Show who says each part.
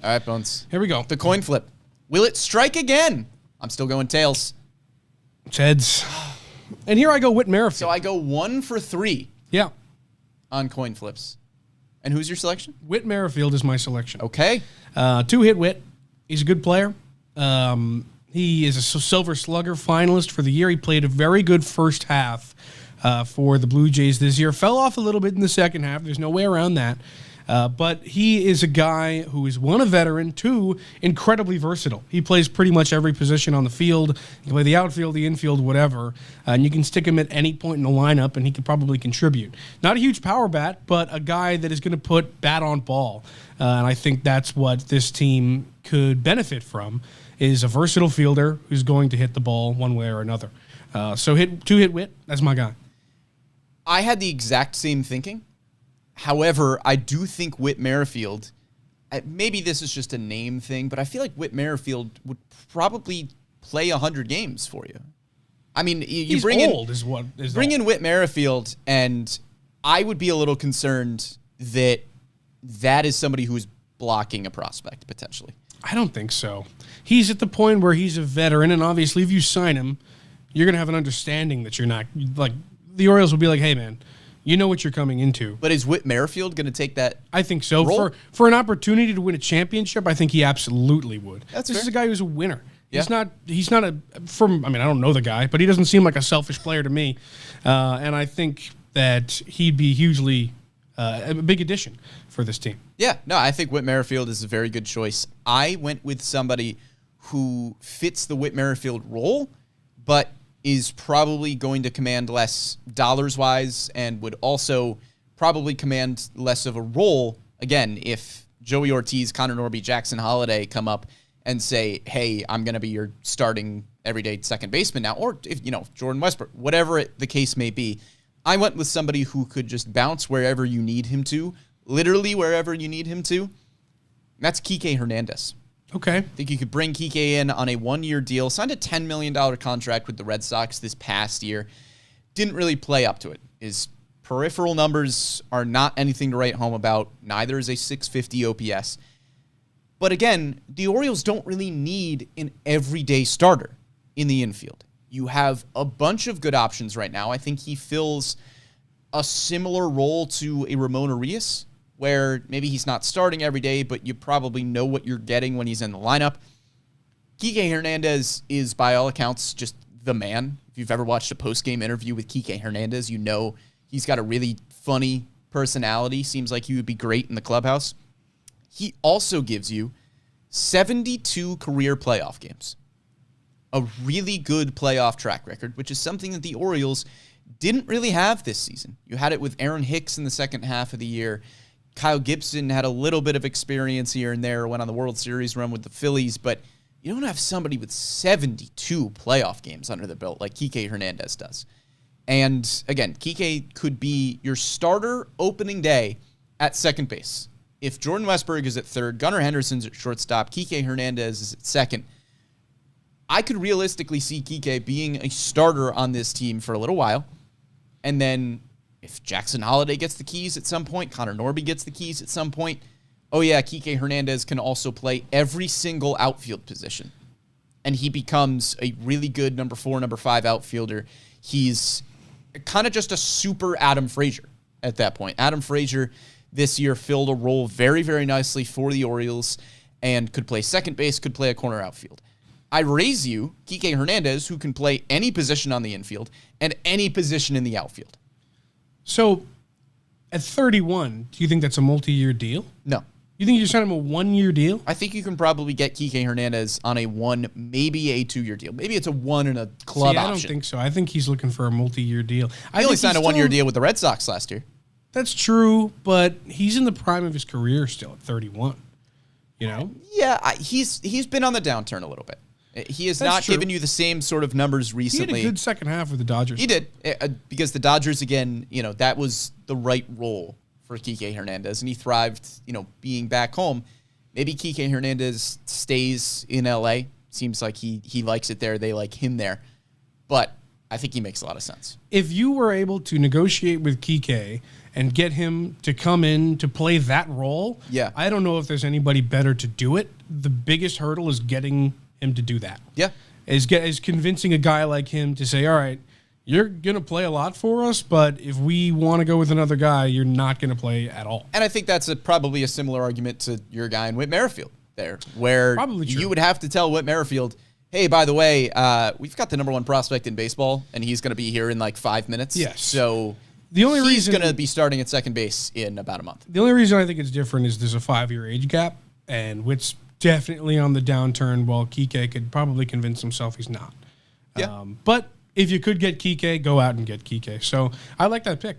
Speaker 1: All right, Bones.
Speaker 2: Here we go.
Speaker 1: The coin flip. Will it strike again? I'm still going tails.
Speaker 2: It's heads. And here I go Whit Merrifield.
Speaker 1: So I go 1 for 3
Speaker 2: Yeah.
Speaker 1: on coin flips. And who's your selection?
Speaker 2: Whit Merrifield is my selection.
Speaker 1: Okay.
Speaker 2: 2-hit Whit. He's a good player. He is a Silver Slugger finalist for the year. He played a very good first half for the Blue Jays this year. Fell off a little bit in the second half. There's no way around that. But he is a guy who is, 1, a veteran, 2, incredibly versatile. He plays pretty much every position on the field. He can play the outfield, the infield, whatever. And you can stick him at any point in the lineup, and he can probably contribute. Not a huge power bat, but a guy that is going to put bat on ball. And I think that's what this team could benefit from, is a versatile fielder who's going to hit the ball one way or another. So 2-hit Whit, that's my guy.
Speaker 1: I had the exact same thinking. However, I do think Whit Merrifield, maybe this is just a name thing, but I feel like Whit Merrifield would probably play 100 games for you. I mean, you bring in Whit Merrifield, and I would be a little concerned that is somebody who's blocking a prospect, potentially.
Speaker 2: I don't think so. He's at the point where he's a veteran, and obviously if you sign him, you're going to have an understanding that you're not, like, the Orioles will be like, hey, man, you know what you're coming into.
Speaker 1: But is Whit Merrifield going to take that?
Speaker 2: I think so.
Speaker 1: Role?
Speaker 2: For an opportunity to win a championship, I think he absolutely would.
Speaker 1: This
Speaker 2: is a guy who's a winner.
Speaker 1: Yeah.
Speaker 2: He's not I don't know the guy, but he doesn't seem like a selfish player to me. And I think that he'd be hugely a big addition for this team.
Speaker 1: Yeah, no, I think Whit Merrifield is a very good choice. I went with somebody who fits the Whit Merrifield role, but is probably going to command less dollars-wise and would also probably command less of a role, again, if Joey Ortiz, Connor Norby, Jackson Holliday come up and say, hey, I'm going to be your starting everyday second baseman now, or if Jordan Westbrook, whatever the case may be. I went with somebody who could just bounce wherever you need him to, literally wherever you need him to. And that's Kike Hernandez.
Speaker 2: Okay.
Speaker 1: I think you could bring Kike in on a 1-year deal, signed a $10 million contract with the Red Sox this past year. Didn't really play up to it. His peripheral numbers are not anything to write home about. Neither is a 650 OPS. But again, the Orioles don't really need an everyday starter in the infield. You have a bunch of good options right now. I think he fills a similar role to a Ramon Arias, where maybe he's not starting every day, but you probably know what you're getting when he's in the lineup. Kike Hernandez is, by all accounts, just the man. If you've ever watched a post-game interview with Kike Hernandez, you know he's got a really funny personality. Seems like he would be great in the clubhouse. He also gives you 72 career playoff games. A really good playoff track record, which is something that the Orioles didn't really have this season. You had it with Aaron Hicks in the second half of the year. Kyle Gibson had a little bit of experience here and there, went on the World Series run with the Phillies, but you don't have somebody with 72 playoff games under the belt like Kike Hernandez does. And again, Kike could be your starter opening day at second base. If Jordan Westberg is at third, Gunnar Henderson's at shortstop, Kike Hernandez is at second, I could realistically see Kike being a starter on this team for a little while. And then if Jackson Holliday gets the keys at some point, Connor Norby gets the keys at some point, oh yeah, Kike Hernandez can also play every single outfield position. And he becomes a really good number 4, number 5 outfielder. He's kind of just a super Adam Frazier at that point. Adam Frazier this year filled a role very, very nicely for the Orioles and could play second base, could play a corner outfield. I raise you Kike Hernandez, who can play any position on the infield and any position in the outfield.
Speaker 2: So, at 31, do you think that's a multi-year deal?
Speaker 1: No.
Speaker 2: You think you sign him a 1-year deal?
Speaker 1: I think you can probably get Kike Hernandez on a 1, maybe a 2-year deal. Maybe it's a 1 and a club option.
Speaker 2: I don't think so. I think he's looking for a multi-year deal.
Speaker 1: He only signed a 1-year deal with the Red Sox last year.
Speaker 2: That's true, but he's in the prime of his career still at 31. You know?
Speaker 1: Yeah, he's been on the downturn a little bit. He has not given you the same sort of numbers recently.
Speaker 2: He had a good second half with the Dodgers.
Speaker 1: He did, because the Dodgers, again, that was the right role for Kike Hernandez, and he thrived, being back home. Maybe Kike Hernandez stays in L.A. Seems like he likes it there. They like him there. But I think he makes a lot of sense.
Speaker 2: If you were able to negotiate with Kike and get him to come in to play that role.
Speaker 1: Yeah.
Speaker 2: I don't know if there's anybody better to do it. The biggest hurdle is getting him to do that.
Speaker 1: Yeah.
Speaker 2: Is convincing a guy like him to say, all right, you're going to play a lot for us, but if we want to go with another guy, you're not going to play at all.
Speaker 1: And I think that's probably a similar argument to your guy in Whit Merrifield there, where you would have to tell Whit Merrifield, hey, by the way, we've got the number one prospect in baseball, and he's going to be here in like 5 minutes.
Speaker 2: Yes.
Speaker 1: So he's going to be starting at second base in about a month.
Speaker 2: The only reason I think it's different is there's a 5-year age gap, and Whit's definitely on the downturn, while Kike could probably convince himself he's not.
Speaker 1: Yeah.
Speaker 2: But if you could get Kike, go out and get Kike. So I like that pick.